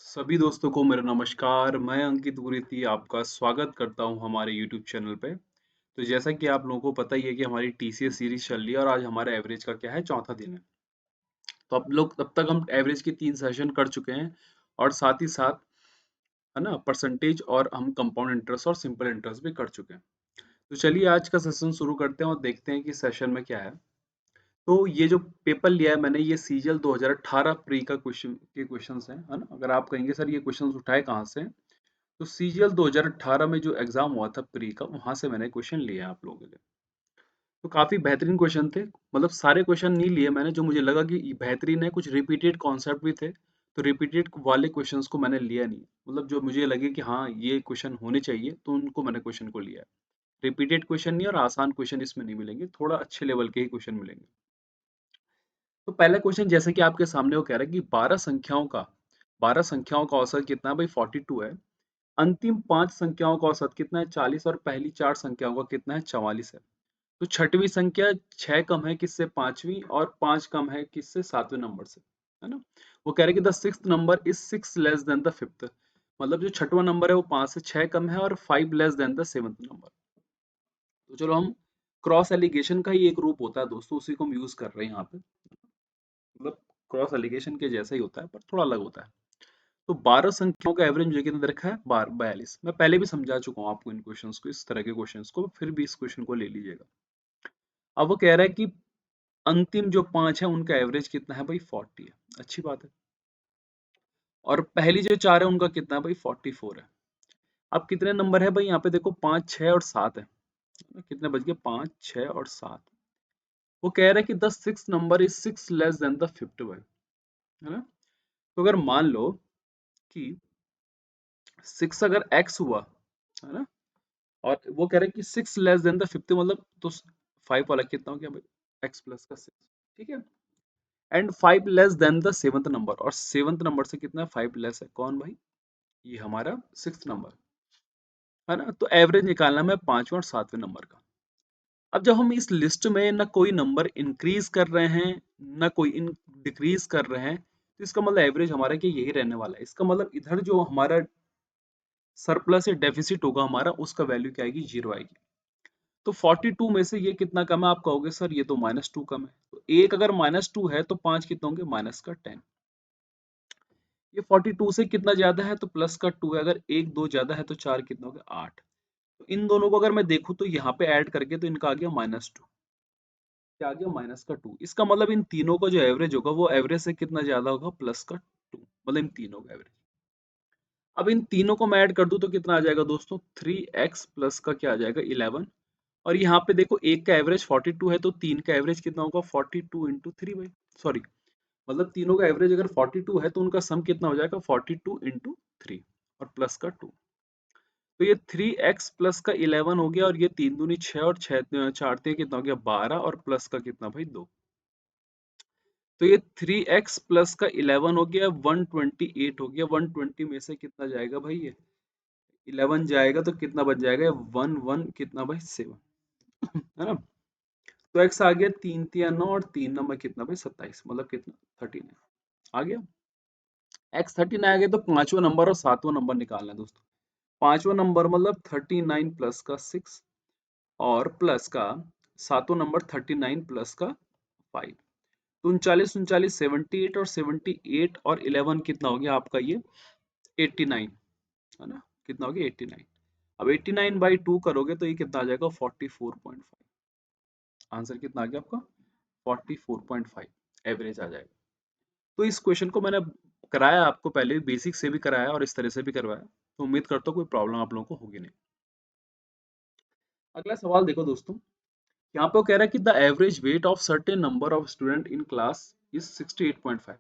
सभी दोस्तों को मेरा नमस्कार। मैं अंकित गुरीती आपका स्वागत करता हूं हमारे यूट्यूब चैनल पे। तो जैसा कि आप लोगों को पता ही है कि हमारी टीसीएस सीरीज चल रही है और आज हमारा एवरेज का क्या है, चौथा दिन है। तो अब लोग तब तक हम एवरेज के 3 सेशन कर चुके हैं और साथ ही साथ है ना परसेंटेज और हम कंपाउंड इंटरेस्ट और सिंपल इंटरेस्ट भी कर चुके हैं। तो चलिए आज का सेशन शुरू करते हैं और देखते हैं कि सेशन में क्या है। तो ये जो पेपर लिया है मैंने, ये सीजीएल 2018 प्री का क्वेश्चंस हैं, है ना। अगर आप कहेंगे सर ये क्वेश्चंस उठाए कहाँ से, तो सीजीएल 2018 में जो एग्जाम हुआ था प्री का, वहां से मैंने क्वेश्चन लिए हैं आप लोगों के लिए। तो काफी बेहतरीन क्वेश्चन थे। मतलब सारे क्वेश्चन नहीं लिए मैंने, जो मुझे लगा कि बेहतरीन है, कुछ रिपीटेड कॉन्सेप्ट भी थे। तो रिपीटेड वाले क्वेश्चंस को मैंने लिया नहीं, मतलब जो मुझे लगे कि हाँ ये क्वेश्चन होने चाहिए, तो उनको मैंने क्वेश्चन को लिया है। रिपीटेड क्वेश्चन नहीं और आसान क्वेश्चन इसमें नहीं मिलेंगे, थोड़ा अच्छे लेवल के ही क्वेश्चन मिलेंगे। तो पहला क्वेश्चन जैसे कि आपके सामने वो कह रहा है कि 12 संख्याओं का औसत कितना है भाई, 42 है। अंतिम 5 संख्याओं का औसत कितना है, 40, और पहली 4 संख्याओं का कितना है, 44 है। तो छठवीं संख्या 6 कम है किससे, पांचवी, और 5 कम है किससे, सातवें नंबर से, है ना। वो कह रहे हैं कि the sixth number is 6 less than the fifth. मतलब जो छठवां नंबर है वो 5 से 6 कम है और 5 less than the seventh number. तो चलो हम क्रॉस एलिगेशन का ही एक रूप होता है दोस्तों, उसी को हम यूज कर रहे हैं यहाँ पे। मतलब क्रॉस एलिगेशन के जैसा ही होता है पर थोड़ा अलग होता है। तो 12 संख्याओं का एवरेज मुझे कितना दे रखा है, 42। मैं पहले भी समझा चुका हूँ आपको इन क्वेश्चंस को, इस तरह के क्वेश्चंस को, फिर भी इस क्वेश्चन को ले लीजिएगा। अब वो कह रहा है कि अंतिम जो 5 है उनका एवरेज कितना है भाई, 40 है। अच्छी बात है। और पहली जो 4 है उनका कितना है भाई, 44 है। अब कितने नंबर है भाई यहाँ पे, देखो 5, 6 और 7 है। कितने बच गए, 5, 6 और 7। वो कह रहा है कि the six number is 6 less than the fifth भाई, है ना। तो अगर मान लो कि 6 अगर x हुआ, है ना, और वो कह रहे हैं कि 6 लेस देन द फिफ्थ, मतलब तो 5 वाला कितना हो गया भाई, x प्लस का 6। ठीक है। And 5 less than the seventh number, और सेवंथ नंबर से कितना है, 5 लेस है, कौन भाई, ये हमारा सिक्स नंबर, है ना। तो एवरेज निकालना है पांचवें और सातवें नंबर का। अब जब हम इस लिस्ट में ना कोई नंबर इंक्रीज कर रहे हैं ना कोई डिक्रीज कर रहे हैं, तो इसका मतलब एवरेज हमारा क्या यही रहने वाला है। इसका मतलब इधर जो हमारा सरप्लस या डेफिसिट होगा हमारा, उसका वैल्यू क्या आएगी, 0 आएगी। तो 42 में से ये कितना कम है, आप कहोगे सर ये तो -2 कम है। तो एक अगर -2 है तो 5 कितना होंगे, माइनस का 10। ये 42 से कितना ज्यादा है, तो प्लस का 2 है। अगर एक दो ज्यादा है तो 4 कितना हो गया, 8। तो इन दोनों को अगर मैं देखूं तो यहाँ पे ऐड करके तो इनका आ गया -2। क्या आ गया, -2। इसका मतलब इन तीनों का जो एवरेज होगा वो एवरेज से कितना ज्यादा होगा, +2। मतलब इन तीनों का एवरेज। अब इन तीनों को मैं ऐड कर दूं तो कितना आ जाएगा दोस्तों, 3x प्लस का क्या आ जाएगा, 11। और यहाँ पे देखो एक का एवरेज 42 है, तो तीन का एवरेज कितना होगा, 42 इंटू थ्री भाई, सॉरी, मतलब तीनों का एवरेज अगर 42 है तो उनका सम कितना हो जाएगा, 42 इंटू थ्री और प्लस का 2। तो ये 3x प्लस का 11 हो गया, और ये तीन दूनी 6 और 6 चार तीन कितना हो गया, 12, और प्लस का कितना भाई, 2। तो ये 3x प्लस का 11 हो गया, 128 हो गया। 120 में से कितना जाएगा भाई, ये 11 जाएगा तो कितना बच जाएगा, वन वन कितना भाई, 7, है ना। तो x आ गया 3 3 9, और 3 नंबर कितना भाई, 27, मतलब कितना, 39 आ गया। x 39 आ गया, तो पांचवा नंबर और सातवां नंबर निकालना है दोस्तों। पांचवा नंबर मतलब 39 प्लस का 6, और प्लस का सातवां नंबर 39 प्लस का 5। तो 39 39 78, और 78 और 11 कितना हो गया आपका ये, 89, है ना। कितना हो गया, 89। अब 89 बाई 2 करोगे तो ये कितना आ जाएगा, 44.5। आंसर कितना आ गया आपका, 44.5 एवरेज आ जाएगा। तो इस क्वेश्चन को मैंने कराया आपको पहले, बेसिक से भी कराया और इस तरह से भी करवाया। तो उम्मीद करता हूँ कोई प्रॉब्लम आप लोगों को होगी नहीं। अगला सवाल देखो दोस्तों, यहाँ पे वो कह रहा है कि the average weight of certain number of student in class is 68.5।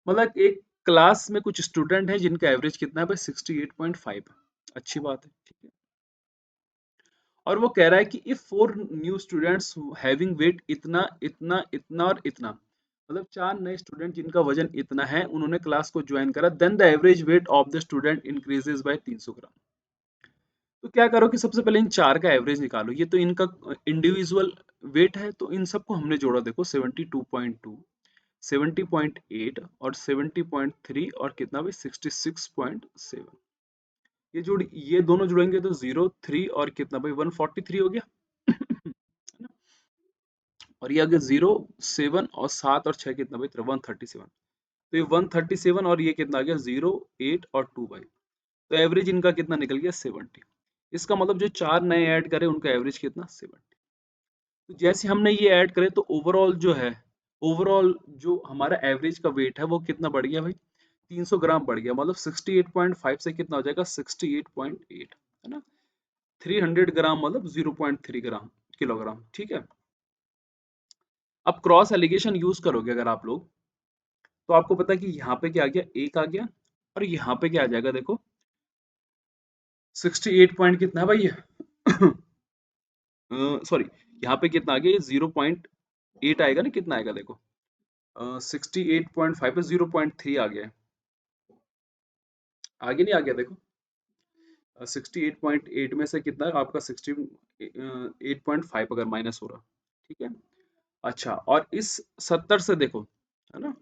मतलब एक क्लास में कुछ स्टूडेंट है जिनका एवरेज कितना है भाई, 68.5 है। अच्छी बात है, ठीक है। और वो कह रहा है कि if four new students having wait इतना इतना इतना और इतना, मतलब चार नए स्टूडेंट जिनका वजन इतना है, उन्होंने क्लास को ज्वाइन करा, then the average weight of the student increases by 300 gram. तो क्या करो कि सबसे पहले इन चार का एवरेज निकालो। ये तो इनका इंडिविजुअल वेट है, तो इन सबको हमने जोड़ा, देखो 72.2 70.8 और 70.3 और कितना भाई 66.7। ये दोनों जुड़ेंगे तो 03 और कितना भाई 143 हो गया। है ना? और ये अगर 07 और 7 और 6 कितना भाई 137। तो ये 137 और ये कितना आ गया 08 और 2 भाई। तो एवरेज इनका कितना निकल गया 70। इसका मतलब जो चार नए ऐड करे उनका एवरेज कितना 70। तो जैसे हमने ये ऐड करे तो ओवरऑल जो है, ओवरऑल जो हमारा एवरेज का वेट है वो कितना बढ़ गया भाई 300 ग्राम बढ़ गया। मतलब 68.5 से कितना हो जाएगा 68.8, है ना। 300 ग्राम मतलब 0.3 ग्राम किलोग्राम, ठीक है। अब क्रॉस एलिगेशन यूज करोगे अगर आप लोग, तो आपको पता है कि यहाँ पे क्या आ गया एक आ गया, और यहाँ पे क्या आ जाएगा देखो 68 पॉइंट कितना है भाई ये सॉरी, यहाँ पे कितना आ गया ये 0.8 आएगा ना, कितना आएगा देखो 68.5 पे 0.3 आ गया है। आगे नहीं आ गया देखो 68.8 में से कितना आपका 68.5 अगर माइनस हो रहा, ठीक है। अच्छा, और इस 70 से देखो, है ना,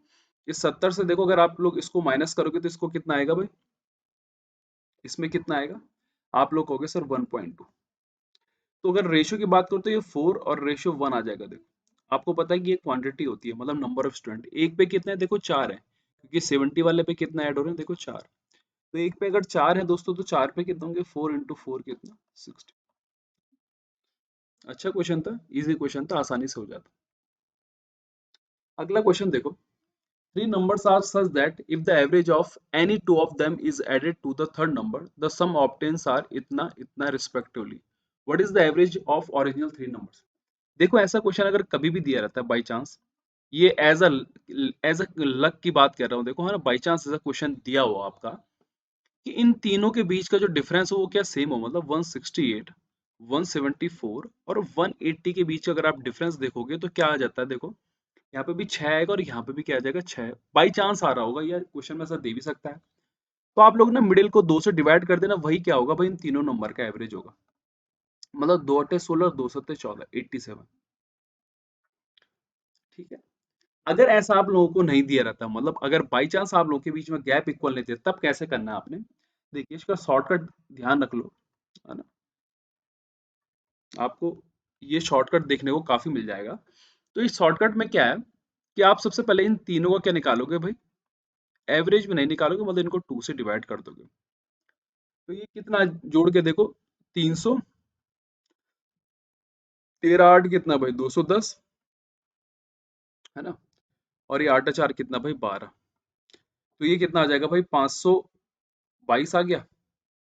इस 70 से देखो अगर आप लोग इसको माइनस करोगे तो इसको कितना आएगा भाई, इसमें कितना आएगा, आप लोग कहोगे सर 1.2। तो अगर रेशियो की बात करो तो ये 4 और रेशियो 1 आ जाएगा। देखो आपको पता है कि ये क्वांटिटी होती है, मतलब नंबर ऑफ स्टूडेंट, एक पे कितने हैं देखो 4 है, क्योंकि 70 वाले पे कितना ऐड हो रहे हैं देखो 4। तो एक पे अगर 4 है दोस्तों तो 4 पे कितने होंगे 4 इंटू 4 कितना 60। अच्छा क्वेश्चन था, इजी क्वेश्चन था, आसानी से हो जाता। अगला क्वेश्चन देखो, three numbers are such that if the average of any two of them is added to the third number, the sum obtains are इतना इतना respectively. What is the average of original three numbers? देखो ऐसा question अगर कभी भी दिया रहता है बाई चांस, ये एज अ लक की बात कर रहा हूँ, देखो है ना, बाई चांस ऐसा क्वेश्चन दिया हो आपका कि इन तीनों के बीच का जो डिफरेंस हो वो क्या सेम हो, मतलब 168, 174 और 180 के बीच अगर आप डिफरेंस देखोगे तो क्या आ जाता है देखो, यहाँ पे भी 6 आएगा और यहाँ पे भी क्या आ जाएगा 6। बाई चांस आ रहा होगा या क्वेश्चन में ऐसा दे भी सकता है। तो आप लोग ना मिडिल को 2 से डिवाइड कर देना, वही क्या होगा भाई इन तीनों नंबर का एवरेज होगा। मतलब 2 अट्ठे 16, 2 सत्ते 14, 87, ठीक है। अगर ऐसा आप लोगों को नहीं दिया रहता, मतलब अगर बाई चांस आप लोगों के बीच में गैप इक्वल नहीं थे, तब कैसे करना है आपने, देखिए इसका शॉर्टकट ध्यान रख लो, है ना, आपको ये शॉर्टकट देखने को काफी मिल जाएगा। तो इस शॉर्टकट में क्या है कि आप सबसे पहले इन तीनों का क्या निकालोगे भाई, एवरेज में नहीं निकालोगे, मतलब इनको 2 से डिवाइड कर दोगे। तो ये कितना जोड़ के देखो 300, 13 8 कितना भाई 210, है ना, और ये 8 4 कितना भाई 12। तो ये कितना आ जाएगा भाई 522 आ गया,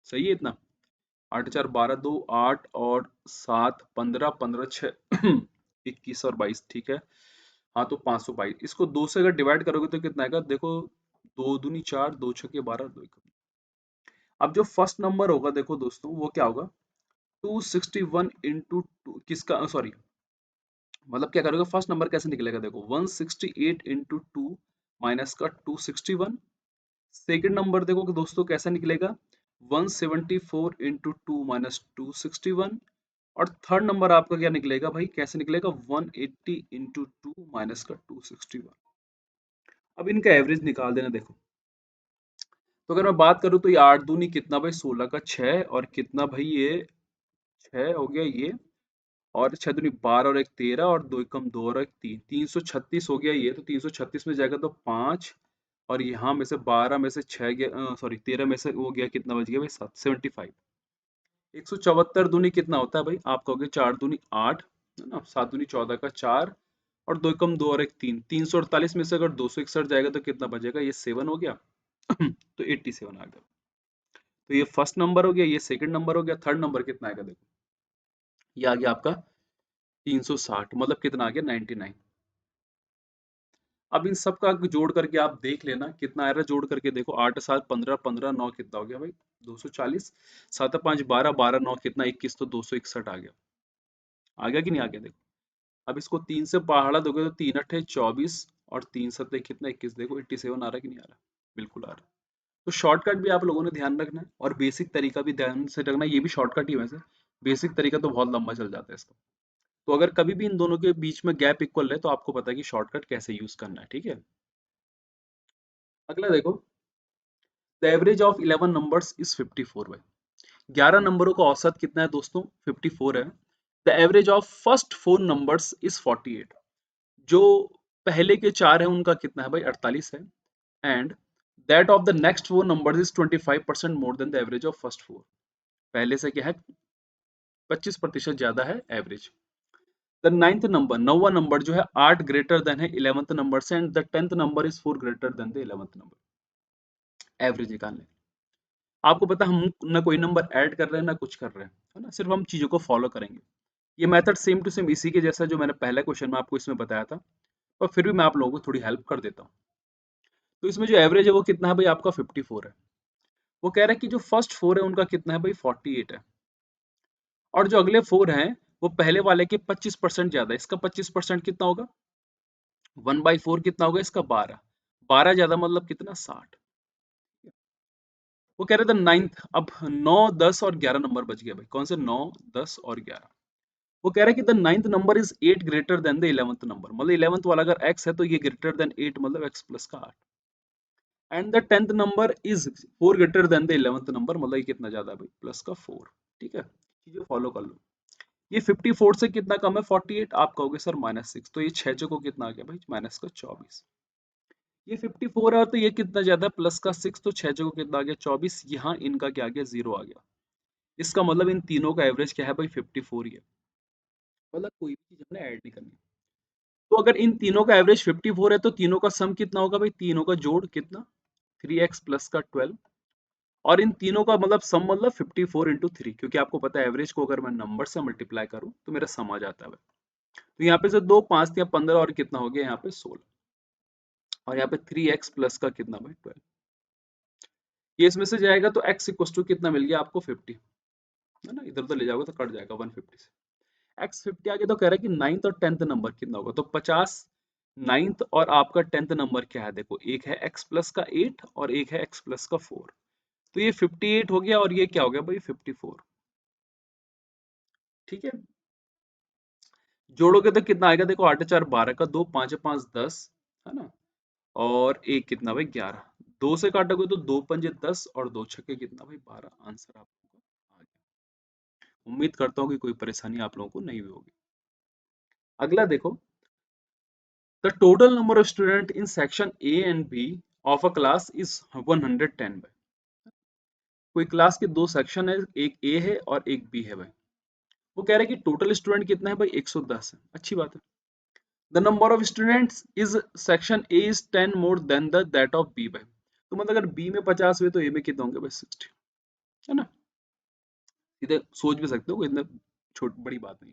सही है इतना। 8 4 12, 2 8 और 7 15 15 6 21 और 22, ठीक है। हाँ तो 522, इसको 2 से अगर डिवाइड करोगे तो कितना आएगा देखो, 2 दूनी 4, 2 छके 12, 2 एकम। अब जो फर्स्ट नंबर होगा देखो दोस्तों वो क्या होगा, 261 इंटू टू किसका, सॉरी, मतलब क्या करोगे फर्स्ट नंबर कैसे निकलेगा देखो 168 इंटू टू माइनस का 261। सेकेंड नंबर देखो कि दोस्तों कैसे निकलेगा 174 इंटू टू माइनस 261। और थर्ड नंबर आपका क्या निकलेगा भाई, कैसे निकलेगा 180 इंटू टू माइनस का 261। अब इनका एवरेज निकाल देना देखो। तो अगर मैं बात करूं तो ये 8 दूनी कितना भाई 16 का 6, और कितना भाई ये 6 हो गया ये, और 6 दूनी 12 और एक 13 और 2 एकम 2 और एक 3, 336 हो गया ये। तो 336 में जाएगा तो 5, और यहाँ में से 12 में से 6 गया, सॉरी 13 में से वो गया, कितना बच गया भाई 7, 75। 174 दूनी कितना होता है भाई, आप कहोगे 4 दूनी 8, है ना, 7 दूनी 14 का 4, और 2 एकम 2 और एक 3, 348 में से अगर 261 जाएगा तो कितना बचेगा, ये 7 हो गया तो 87 आ गया। तो ये फर्स्ट नंबर हो गया, ये सेकंड नंबर हो गया, थर्ड नंबर कितना आएगा देखो, ये आ गया आपका 360, मतलब कितना आ गया 99। अब इन सब का जोड़ करके आप देख लेना कितना आ रहा है, जोड़ करके देखो 8 7 15 15 9 कितना हो गया भाई 240, 7 5 12 12 9 कितना 21, तो 261 आ गया कि नहीं आ गया देखो। अब इसको 3 से पहाड़ा दोगे तो 3 अट्ठे 24 और 3 सत्ते कितना 21, देखो 87 आ रहा है कि नहीं आ रहा, बिल्कुल आ रहा है। तो शॉर्टकट भी आप लोगों ने ध्यान रखना है, और बेसिक तरीका भी ध्यान से रखना है, ये भी शॉर्टकट ही वैसे, बेसिक तरीका तो बहुत लंबा चल जाता है इसका। तो अगर कभी भी इन दोनों के बीच में गैप इक्वल है तो आपको पता है कि शॉर्टकट कैसे यूज करना है, ठीक है। अगला देखो, the average of 11 numbers is 54 है। 11 नंबरों का औसत कितना है दोस्तों? 54 है। The average of first 4 numbers is 48। जो पहले के 4 है उनका कितना है भाई? 48 है। And that of the next 4 numbers is 25% more than the average of first 4। पहले से क्या है? 25% ज्यादा है एवरेज। द नाइन्थ नंबर, नौवा नंबर जो है 8 ग्रेटर देन है 11th नंबर से, and the 10th number is 4 greater than the 11th number. Average निकालने, आपको पता है हम ना कोई नंबर ऐड कर रहे हैं ना कुछ कर रहे हैं, है ना, सिर्फ हम चीजों को फॉलो करेंगे। ये मेथड सेम टू सेम इसी के जैसा जो मैंने पहले क्वेश्चन में आपको इसमें बताया था, और फिर भी मैं आप लोगों को थोड़ी हेल्प कर देता हूँ। तो इसमें जो एवरेज है वो कितना है भाई? आपका 54 है। वो कह रहा है कि जो फर्स्ट 4 है उनका कितना है भाई? 48 है। और जो अगले 4 हैं वो पहले वाले के 25% ज्यादा है। इसका 25% कितना होगा? 1/4 कितना होगा इसका? 12। 12 ज्यादा मतलब कितना? 60। वो कह रहे थे नाइन्थ, अब 9, 10 और 11 नंबर बच गया भाई। कौन से? 9, 10 और 11। वो कह रहा है कि the ninth number is 8 greater than the 11th number, मतलब 11th वाला अगर x है तो ये ग्रेटर देन 8 मतलब x प्लस का 8। And the 10th number is 4 greater than the 11th number, मतलब ये कितना ज्यादा है भाई? प्लस का 4। ठीक है, चीजें फॉलो कर लो। ये 54 से कितना कम है? 48। आप कहोगे सर -6, तो ये 6 को कितना आ गया भाई? माइनस का 24। ये 54 है तो ये कितना ज्यादा है? प्लस का 6, तो 6 को कितना आ गया? 24। यहाँ इनका क्या आ गया? 0 आ गया। इसका मतलब इन तीनों का एवरेज क्या है भाई? 54 ही है। मतलब कोई भी चीज हमने ऐड नहीं करनी। तो अगर इन तीनों का एवरेज 54 है तो तीनों का सम कितना होगा भाई? तीनों का जोड़ कितना? 3x प्लस का 12। और इन तीनों का मतलब सम मतलब 54 इंटू 3, क्योंकि आपको पता है एवरेज को अगर मैं नंबर से मल्टीप्लाई करूं तो मेरा सम आ जाता है भाई। तो यहाँ पे से 2 5 या 15 और कितना हो गया यहाँ पे? 16। और यहाँ पे 3x प्लस का कितना भाई? 12। ये इसमें से जाएगा तो x इक्वल टू कितना मिल गया आपको? 50, है ना। इधर उधर ले जाओगे तो कट जाएगा 150 से। x 50 आगे तो कह रहा है कि 9th और 10th नंबर कितना होगा, तो 50। 9th और आपका 10th नंबर क्या है? देखो, एक है x प्लस का 8 और एक है x प्लस का 4। तो ये 58 हो गया और ये क्या हो गया भाई? 54। ठीक है, जोड़ोगे तो कितना आएगा? देखो, 8 4 12 का, 2 5 5 10, है ना। और एक कितना भाई? 11। 2 से काटोगे तो 2 पंजे 10 और 2 छक्के कितना भाई? 12। आंसर आप लोगों का आ गया। उम्मीद करता हूँ कि कोई परेशानी आप लोगों को नहीं हुई होगी। अगला देखो, the total number of student in section A and B of a class is 110 भाई। कोई क्लास के दो सेक्शन है, एक ए है और एक बी है भाई। वो कह रहे हैं कि टोटल स्टूडेंट कितना है भाई? 110 है। अच्छी बात है। The number of students is section A is 10 more than the that of B भाई। तो मतलब अगर बी में 50 हुए तो ए में कितने होंगे भाई? 60, है ना। इधर सोच भी सकते हो, इतना छोट बड़ी बात नहीं।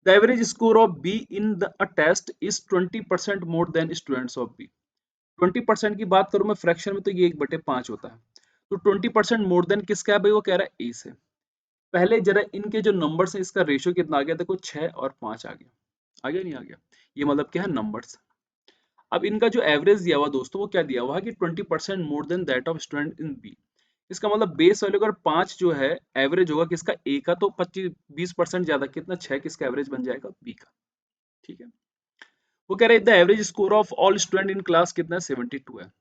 The average score of B in the a test is 20% more than students of B. 20% की बात करूं मैं फ्रैक्शन में तो ये 1/5 होता है। तो 20% मोर देन किसका है भाई? वो कह रहा है ए से। पहले जरा इनके जो नंबर्स है इसका रेशियो कितना आ गया? देखो, 6 और 5 आ गया। आ गया नहीं आ गया? ये मतलब क्या है? नंबर्स। अब इनका जो एवरेज दिया हुआ दोस्तों वो क्या दिया हुआ है कि 20% more than that of student in B. इसका मतलब बेस वैल्यू अगर 5 जो है एवरेज होगा किसका? ए का, तो 25-20% ज्यादा कितना? 6 किसका एवरेज बन जाएगा? बी का। ठीक है, वो कह रहे हैं the average score of all student in class कितना है? 72 है।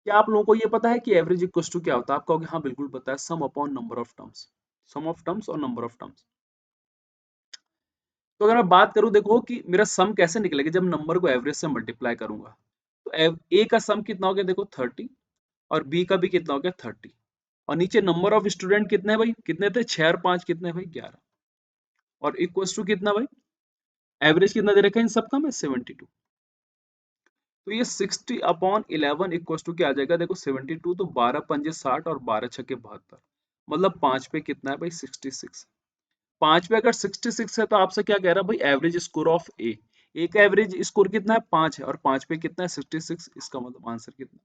क्या आप लोगों को ये पता है कि एवरेज इक्वल टू क्या होता है? आप कहोगे हाँ बिल्कुल पता है, sum upon number of terms. Sum of terms और नंबर ऑफ टर्म्स। तो अगर मैं बात करूं देखो कि मेरा सम कैसे निकलेगा जब नंबर को एवरेज से मल्टीप्लाई करूंगा। तो ए का सम कितना हो गया? देखो 30, और बी का भी कितना हो गया? 30। और नीचे नंबर ऑफ स्टूडेंट कितने हैं भाई? कितने थे? 6 और 5 कितने भाई? 11। और इक्वल टू कितना भाई? एवरेज कितना दे रखा है इन सबका में? 72। तो ये 60/11 इक्वल टू क्या आ जाएगा? देखो 72, तो 12 पंजे 60 और 12 छक्के 72, मतलब 5 पे कितना है भाई? 66। 5 पे अगर 66 है तो आपसे क्या कह रहा है भाई? एवरेज स्कोर ऑफ ए। ए का एवरेज स्कोर कितना है? 5 है, और 5 पे कितना है? 66। इसका मतलब आंसर कितना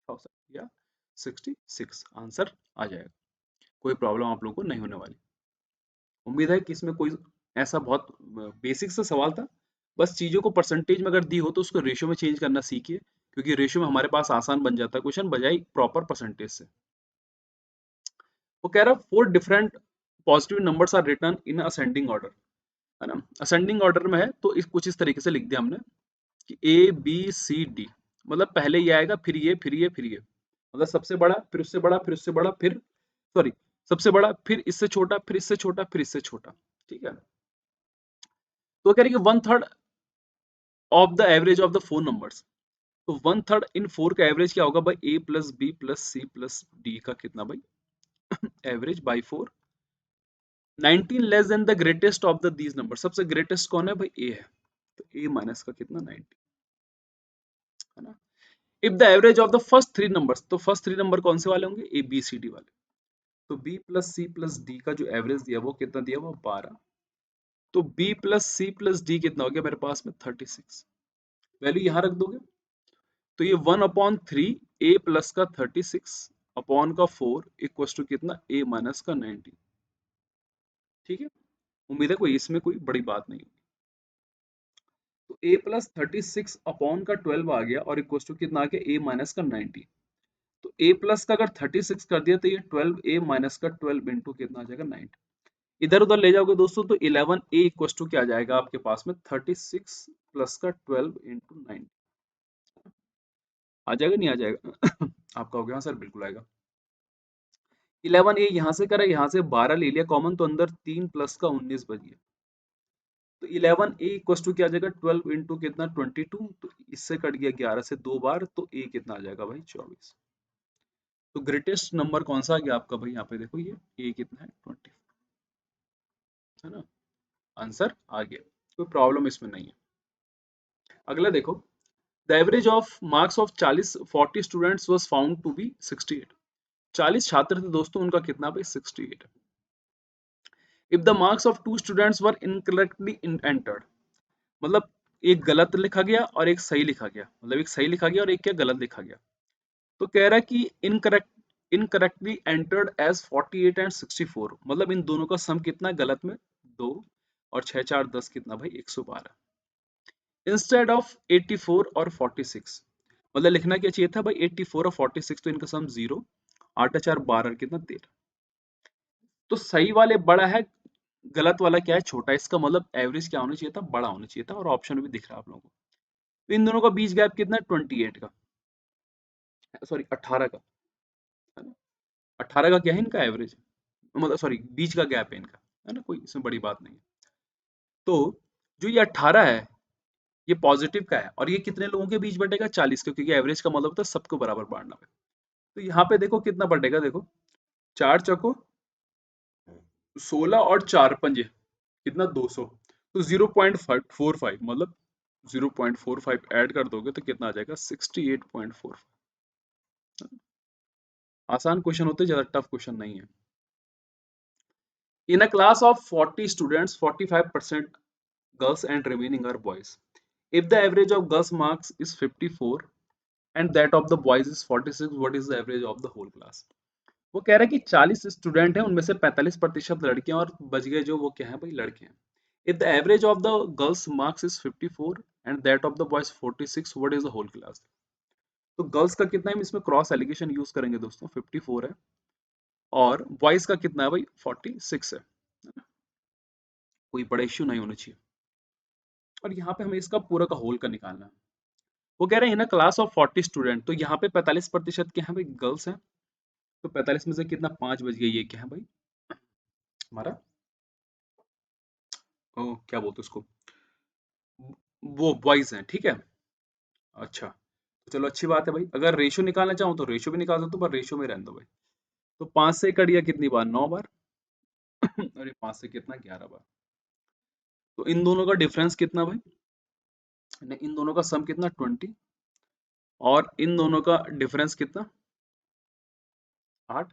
हो सकता है? 66 आंसर आ जाएगा। कोई प्रॉब्लम आप लोगों को नहीं होने वाली। उम्मीद है कि इसमें कोई ऐसा बहुत बेसिक सा सवाल था। बस चीज़ों को परसेंटेज में अगर दी हो तो उसको रेशियो में चेंज करना सीखिए, क्योंकि रेशियो में हमारे पास आसान बन जाता है क्वेश्चन बजाय प्रॉपर परसेंटेज से। वो कह रहा है 4 different positive numbers are written in ascending order. है ना। असेंडिंग ऑर्डर में है तो कुछ इस तरीके से लिख दिया हमने कि ए बी सी डी, मतलब पहले ये आएगा, फिर ये, फिर ये, फिर ये, मतलब सबसे बड़ा, फिर उससे बड़ा, फिर उससे बड़ा, फिर सॉरी सबसे बड़ा, फिर इससे छोटा, फिर इससे छोटा, फिर इससे छोटा। ठीक है, तो कह रहे कि 1/3 of the average of the four numbers. तो 1/3 इन फोर का एवरेज क्या होगा भाई, A plus B plus C plus D का कितना भाई, average by 4। 19 less than the greatest of these दीज नंबर, सबसे ग्रेटेस्ट कौन है भाई, ए है, तो ए माइनस का कितना 90, है ना। If the average of the first three numbers, तो फर्स्ट थ्री नंबर कौन से वाले होंगे, ए बी सी डी वाले। तो B plus C plus D का जो एवरेज दिया वो कितना दिया, वो 12। तो B plus C plus D कितना हो गया मेरे पास में 36, वैल्यू यहां रख दोगे, तो ये 1/3 ए प्लस का 36 अपॉन का 4 इक्वल टू कितना, ए माइनस का 90। ठीक है, उम्मीद है कोई इसमें कोई बड़ी बात नहीं। तो a प्लस 36 अपॉन का 12 आ गया और इक्वल टू कितना आ गया, a माइनस का 90। तो a प्लस का अगर 36 कर दिया तो ये 12 a माइनस का 12 इंटू कितना आ जाएगा 90। इधर उधर ले जाओगे दोस्तों तो 11 a इक्वल टू क्या आ जाएगा आपके पास में 36 प्लस का 12 इंटू 90। आ जाएगा नहीं आ जाएगा आपका हो गया, हाँ सर बिल्कुल आएगा। 11 a यहाँ से करा, यहाँ से 12 ले लिया कॉमन, तो अंदर 3 प्लस का 19 बच गया। तो 11 ए इक्वल टू क्या आ जाएगा 12 इंटू कितना 22, तो इससे कट गया 11 से 2 बार, तो ए कितना आ जाएगा भाई 24। तो ग्रेटेस्ट नंबर कौन सा आ गया आपका भाई, यहाँ पे देखो ये ए कितना है 20, है ना। आंसर आ गया, कोई प्रॉब्लम इसमें नहीं है। अगला देखो, the average of marks of 40 students was found to be 68। 40 छात्र थे दोस्तों, उनका कितना भाई 68। If the marks of two students were incorrectly entered, मतलब एक गलत लिखा गया और एक सही लिखा गया, मतलब एक सही लिखा गया और एक क्या गलत लिखा गया। तो कह रहा है कि इनकरेक्टली एंटर्ड एज 48 एंड 64, मतलब इन दोनों का सम कितना है गलत में 2, और 6 4 10 कितना भाई 112, इंस्टेड ऑफ 84 और 46। मतलब लिखना क्या चाहिए था भाई 84 और 46, तो इनका सम 0, 8 4 12 कितना 13। तो सही वाले बड़ा है, गलत वाला क्या है छोटा, इसका मतलब एवरेज क्या होना चाहिए था, बड़ा होना चाहिए था, और ऑप्शन भी दिख रहा है आप लोगों को। तो इन दोनों का बीच गैप कितना है 28 का, सॉरी 18 का, है ना। 18 का क्या है इनका एवरेज, मतलब सॉरी बीच का गैप है इनका, है ना, कोई इसमें बड़ी बात नहीं है। तो जो ये 18 है ये पॉजिटिव का है, और ये कितने लोगों के बीच बटेगा 40 के, क्योंकि एवरेज का मतलब होता है सबको बराबर बांटना है। तो यहाँ पे देखो कितना बटेगा, देखो 4 चौको 16 और 4 पंजे कितना 200, तो 0.45, मतलब 0.45 ऐड कर दोगे तो कितना आ जाएगा 68.45। आसान क्वेश्चन होते, ज्यादा टफ क्वेश्चन नहीं है। In a class of 40 students, 45% girls and remaining are boys. If the average of girls marks is 54 and that of the boys is 46, what is the average of the whole class? वो कह रहा है कि 40 student हैं, उनमें से 45% लड़के हैं और बच गए जो वो क्या है भाई लड़के हैं। If the average of the girls marks is 54 and that of the boys 46, what is the whole class? तो गर्ल्स का कितना है, हम इसमें क्रॉस एलिगेशन यूज करेंगे दोस्तों, 54 है और बॉयज का कितना है भाई 46 है, कोई बड़ा इश्यू नहीं होना चाहिए। और यहाँ पे हमें इसका पूरा का होल का निकालना है। वो कह रहे हैं ना क्लास ऑफ 40 स्टूडेंट, तो यहाँ पे 45% क्या है भाई गर्ल्स हैं, तो 45 में से कितना 5 बज गए, ये क्या है भाई हमारा ओ क्या बोलते हैं उसको, वो बॉयज हैं, ठीक है। अच्छा, तो चलो अच्छी बात है भाई, अगर रेशो निकालना चाहूँ तो रेशो भी निकाल सकते हो, पर रेशो में रहने दो भाई। तो 5 से कट गया कितनी बार 9 बार और ये 5 से कितना 11 बार। तो इन दोनों का डिफरेंस कितना भाई, नहीं इन दोनों का सम कितना 20, और इन दोनों का डिफरेंस कितना 8,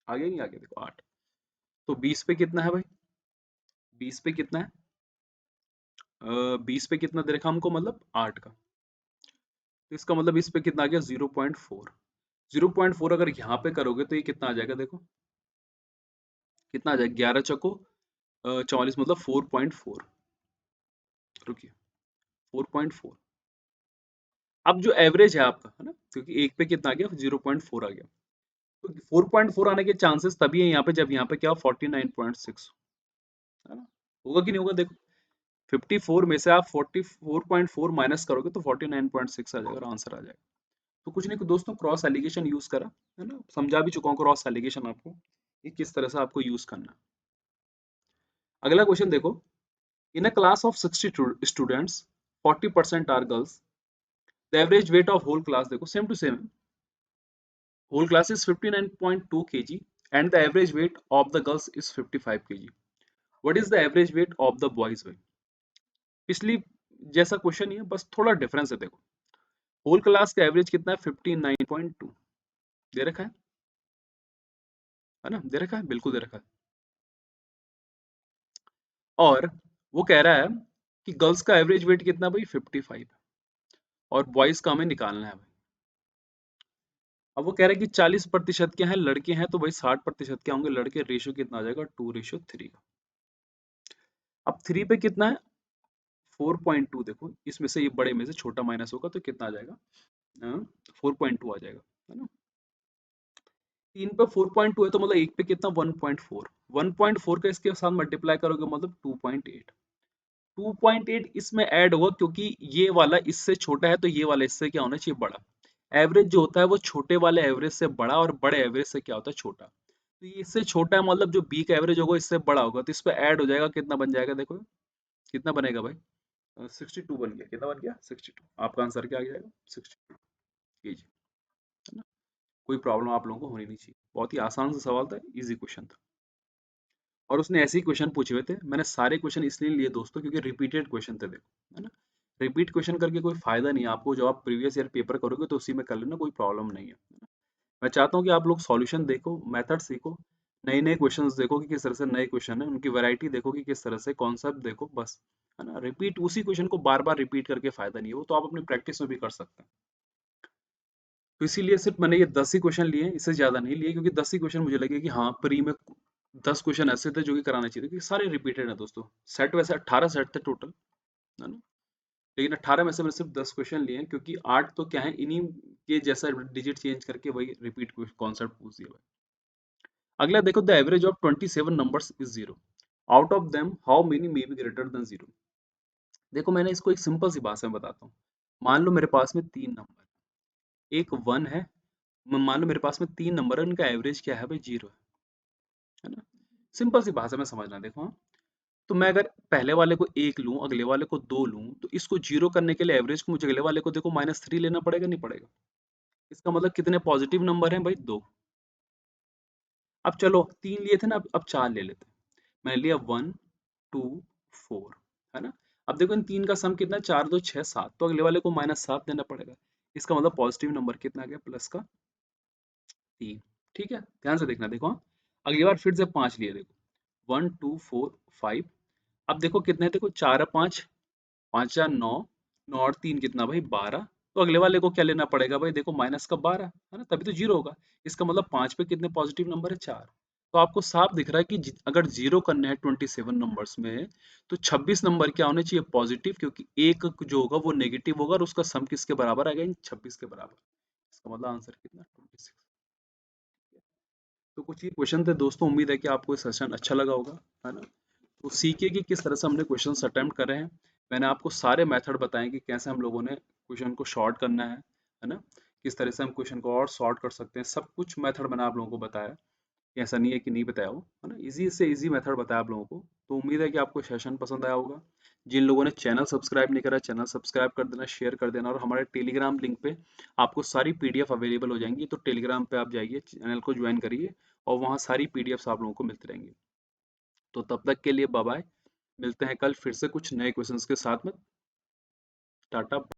आगे नहीं आगे देखो 8। तो 20 पे कितना है भाई, 20 पे कितना है 20 पे कितना दे रखा हमको, मतलब 8 का। तो इसका मतलब इस पे कितना आ गया 0.4। 0.4 अगर यहाँ पे करोगे तो ये कितना आ जाएगा देखो, कितना आ जाएगा 11 चौको 44, मतलब 4.4। रुकिए 4.4। अब जो एवरेज है आपका, है ना, क्योंकि एक पे कितना आ गया 0.4 आ गया, तो 4.4 आने के चांसेस तभी है यहाँ पे जब यहाँ पे क्या 49.6, है ना। होगा कि नहीं होगा देखो, 54 में से आप 44.4 माइनस करोगे तो 49.6 आ जाएगा और आंसर आ जाएगा। तो कुछ नहीं दोस्तों, क्रॉस एलिगेशन यूज करा है ना, समझा भी चुका हूँ क्रॉस एलिगेशन आपको कि किस तरह से आपको यूज करना है। अगला क्वेश्चन देखो, in a class of 60 students 40% are girls, the average weight of whole class देखो same to same, whole class is 59.2 kg and the average weight of the girls is 55 kg. What is the average weight of the boys? पिछली जैसा question ही है, बस थोड़ा difference है देखो, whole class का average कितना है 59.2 दे रखा है ना, दे रखा है, बिल्कुल दे रखा है। और वो कह रहा है कि गर्ल्स का एवरेज वेट कितना भाई 55 और बॉयज का हमें निकालना है भाई। अब वो कह रहा है कि 40% क्या है लड़के हैं, तो भाई 60% क्या होंगे लड़के, रेशियो कितना आ जाएगा 2:3 का। अब 3 पे कितना है 4.2, देखो इसमें से ये बड़े में से छोटा माइनस होगा तो कितना आ जाएगा 4.2 आ जाएगा, है ना। 3 पे 4.2 है तो मतलब एक पे कितना 1.4, 1.4 का इसके साथ मल्टीप्लाई करोगे मतलब 2.8, 2.8 इसमें ऐड होगा क्योंकि ये वाला इससे छोटा है तो ये वाला इससे क्या होना चाहिए बड़ा। एवरेज जो होता है वो छोटे वाले एवरेज से बड़ा और बड़े एवरेज से क्या होता है छोटा, तो ये इससे छोटा है मतलब जो बी का एवरेज होगा इससे बड़ा होगा, तो इस पे ऐड हो जाएगा, कितना बन जाएगा देखो, कितना बनेगा भाई 62 बन गया, कितना बन गया 62, आपका आंसर क्या आ जाएगा 62 केजी, है ना। कोई प्रॉब्लम आप लोगों को होनी नहीं चाहिए, बहुत ही आसान सा सवाल था, इजी क्वेश्चन था। और उसने ऐसे ही क्वेश्चन पूछे हुए थे, मैंने सारे क्वेश्चन इसलिए लिए दोस्तों क्योंकि रिपीटेड क्वेश्चन थे देखो, है ना। रिपीट क्वेश्चन करके कोई फायदा नहीं है आपको, जब आप प्रीवियस ईयर पेपर करोगे तो उसी में कर लेना, कोई प्रॉब्लम नहीं है। मैं चाहता हूँ कि आप लोग सॉल्यूशन देखो, मेथड सीखो, नए नए क्वेश्चंस देखो कि किस तरह से नए क्वेश्चन है, उनकी वैरायटी देखो कि किस तरह से, कॉन्सेप्ट देखो बस, है ना। रिपीट उसी क्वेश्चन को बार बार रिपीट करके फायदा नहीं है, वो तो आप अपनी प्रैक्टिस में भी कर सकते हैं। तो इसीलिए सिर्फ मैंने ये 10 ही क्वेश्चन लिए, इससे ज्यादा नहीं लिए, क्योंकि 10 ही क्वेश्चन मुझे लगे कि हाँ प्री में 10 क्वेश्चन ऐसे थे जो कि कराने चाहिए थे, क्योंकि सारे रिपीटेड है दोस्तों। सेट वैसे 18 सेट थे टोटल, है ना, लेकिन 18 में से मैंने सिर्फ 10 क्वेश्चन लिए हैं, क्योंकि 8 तो क्या है इन्हीं के जैसा डिजिट चेंज करके वही रिपीट कॉन्सेप्ट पूछ दिया। अगला देखो, the average of 27 numbers is zero, out of them how many may be greater than zero. देखो मैंने इसको एक सिंपल सी भाषा में बताता हूँ, मान लो मेरे पास में 3 नंबर, एक 1 है, मान लो मेरे पास में 3 नंबर है, उनका एवरेज क्या है भाई 0 है ना। सिंपल सी भाषा में समझना देखो, हाँ। तो मैं अगर पहले वाले को 1 लूं, अगले वाले को 2 लूं, तो इसको 0 करने के लिए एवरेज को मुझे अगले वाले को देखो -3 लेना पड़ेगा, नहीं पड़ेगा। इसका मतलब कितने पॉजिटिव नंबर हैं भाई 2। अब चलो 3 लिए थे ना, अब 4 ले लेते हैं। मैंने लिया 1 2 4, है ना। अब देखो इन तीन का सम कितना है, 4 2 6 7, तो अगले वाले को -7 देना पड़ेगा। इसका मतलब पॉजिटिव नंबर कितना आ गया प्लस का 3। ठीक है, ध्यान से देखना देखो, हाँ। अगली बार फिर से 5 लिए देखो, 1 2 4 5। अब देखो कितने, देखो 4 5, 5 4 9, 9 और 3 कितना भाई 12, तो अगले वाले को क्या लेना पड़ेगा भाई देखो माइनस का 12, है ना, तभी तो जीरो होगा। इसका मतलब 5 पे कितने पॉजिटिव नंबर है 4। तो आपको साफ दिख रहा है कि अगर जीरो करना है 27 नंबर्स में, तो 26 नंबर क्या होने चाहिए पॉजिटिव, क्योंकि एक जो होगा वो नेगेटिव होगा और उसका सम किसके बराबर आएगा इन 26 के बराबर। इसका मतलब आंसर कितना 26। तो कुछ ये क्वेश्चन थे दोस्तों, उम्मीद है कि आपको सेशन अच्छा लगा होगा, है ना। तो सीखिए कि किस तरह से हमने क्वेश्चन अटेम्प्ट करे हैं। मैंने आपको सारे मेथड बताए कि कैसे हम लोगों ने क्वेश्चन को शॉर्ट करना है ना, किस तरह से हम क्वेश्चन को और शॉर्ट कर सकते हैं, सब कुछ मेथड मैंने आप लोगों को बताया। ऐसा नहीं है कि नहीं बताया हो, है ना, इजी से इजी मेथड बताया आप लोगों को। तो उम्मीद है कि आपको सेशन पसंद आया होगा। जिन लोगों ने चैनल सब्सक्राइब नहीं करा, चैनल सब्सक्राइब कर देना, शेयर कर देना, और हमारे टेलीग्राम लिंक पे आपको सारी पीडीएफ अवेलेबल हो जाएंगी, तो टेलीग्राम पे आप जाइए, चैनल को ज्वाइन करिए, और वहाँ सारी पीडीएफ्स आप लोगों को मिलती रहेंगी। तो तब तक के लिए बाय बाय, मिलते हैं कल फिर से कुछ नए क्वेश्चंस के साथ में। टाटा।